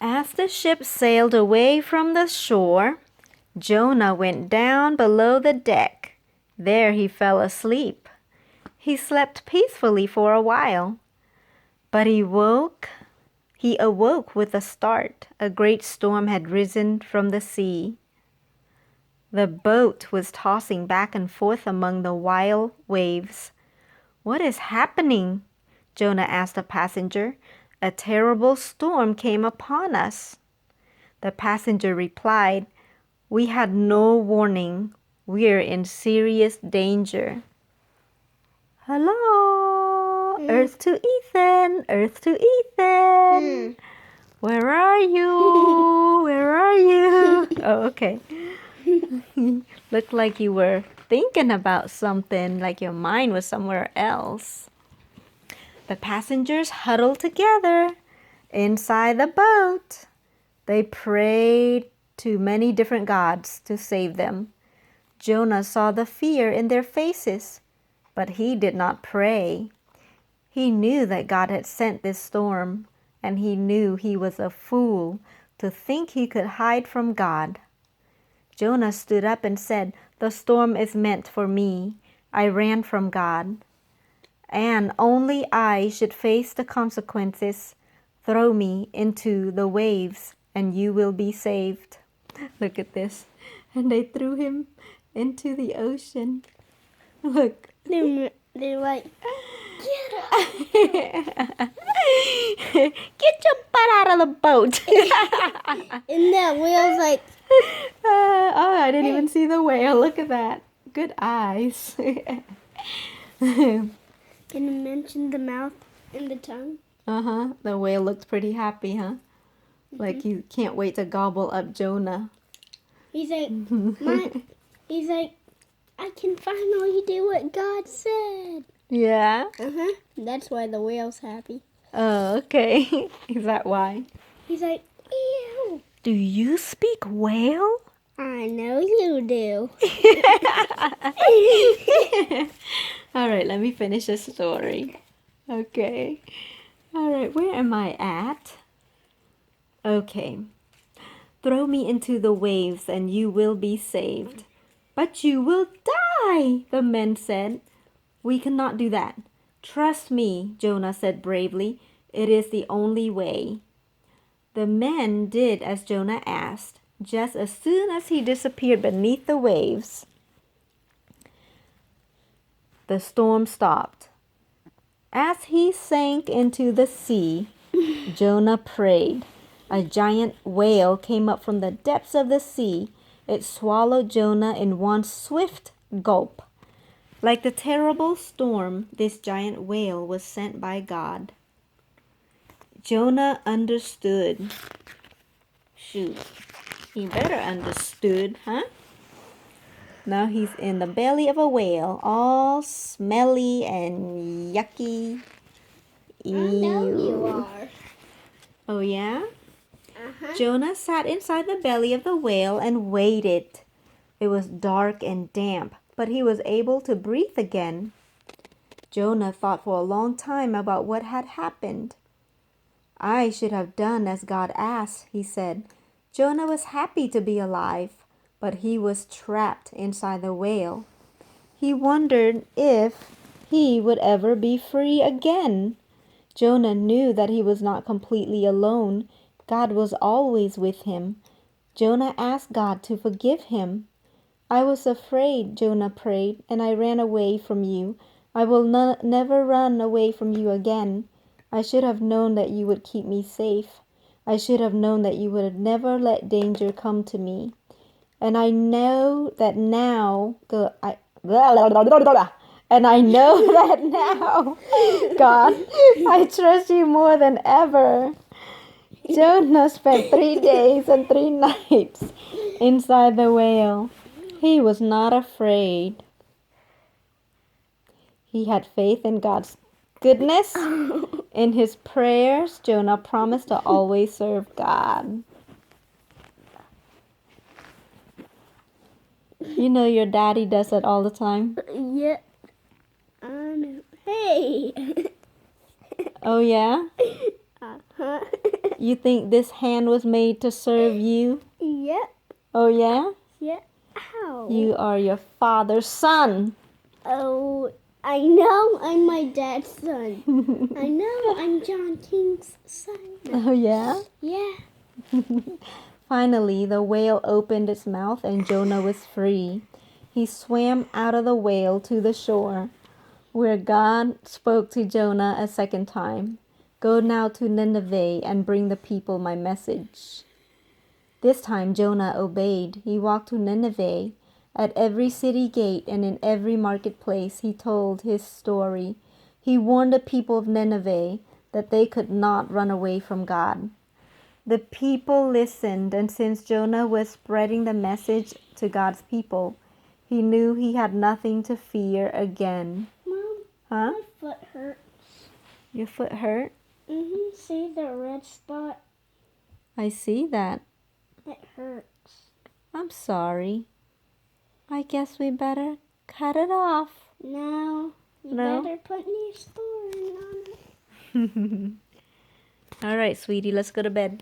As the ship sailed away from the shore, Jonah went down below the deck. There he fell asleep. He slept peacefully for a while, but he awoke with a start. A great storm had risen from the sea. The boat was tossing back and forth among the wild waves. "What is happening?" Jonah asked a passenger. "A terrible storm came upon us." The passenger replied, "We had no warning. We're in serious danger." Hello, Earth to Ethan, Earth to Ethan. Where are you? Where are you? Oh, okay. Looked like you were thinking about something, like your mind was somewhere else. The passengers huddled together inside the boat. They prayed to many different gods to save them. Jonah saw the fear in their faces, but he did not pray. He knew that God had sent this storm, and he knew he was a fool to think he could hide from God. Jonah stood up and said, "The storm is meant for me. I ran from God, and only I should face the consequences. Throw me into the waves, and you will be saved." Look at this. And they threw him into the ocean. Look. They're like, Get your butt out of the boat. and that whale's like, Oh, I didn't even see the whale. Look at that. Good eyes. can you mention the mouth and the tongue? Uh-huh. The whale looked pretty happy, huh? Like he can't wait to gobble up Jonah. He's like, I can finally do what God said. Yeah? That's why the whale's happy. Oh, okay. Is that why? He's like, ew. Do you speak whale? I know you do. All right, let me finish the story. Okay. All right, where am I at? Okay. "Throw me into the waves and you will be saved." "But you will die," the men said. "We cannot do that." "Trust me," Jonah said bravely. "It is the only way." The men did as Jonah asked. Just as soon as he disappeared beneath the waves, the storm stopped. As he sank into the sea, Jonah prayed. A giant whale came up from the depths of the sea. It swallowed Jonah in one swift gulp. Like the terrible storm, this giant whale was sent by God. Jonah understood. Shoot, he better understood, huh? Now he's in the belly of a whale, all smelly and yucky. I know you Ew. are. Oh yeah? Jonah sat inside the belly of the whale and waited. It was dark and damp, but he was able to breathe again. Jonah thought for a long time about what had happened. "I should have done as God asked," he said. Jonah was happy to be alive, but he was trapped inside the whale. He wondered if he would ever be free again. Jonah knew that he was not completely alone. God was always with him. Jonah asked God to forgive him. "I was afraid," Jonah prayed, "and I ran away from you. I will never run away from you again. I should have known that you would keep me safe. I should have known that you would never let danger come to me. And I know that now, God, I trust you more than ever." Jonah spent 3 days and 3 nights inside the whale. He was not afraid. He had faith in God's goodness. In his prayers, Jonah promised to always serve God. You know your daddy does that all the time. Yeah. Hey. Oh yeah? Uh-huh. You think this hand was made to serve you? Yep. Oh, yeah? Yeah. Ow. You are your father's son. Oh, I know I'm my dad's son. I know I'm John King's son. Oh, yeah? Yeah. Finally, the whale opened its mouth and Jonah was free. He swam out of the whale to the shore, where God spoke to Jonah a second time. Go now to Nineveh and bring the people my message. This time Jonah obeyed. He walked to Nineveh. At every city gate and in every marketplace he told his story. He warned the people of Nineveh that they could not run away from God. The people listened, and since Jonah was spreading the message to God's people, he knew he had nothing to fear again. Mom, Huh? my foot hurts. Your foot hurt? See the red spot? I see that. It hurts. I'm sorry. I guess we better cut it off. No. You No? better put Neosporin on it. All right, sweetie, let's go to bed.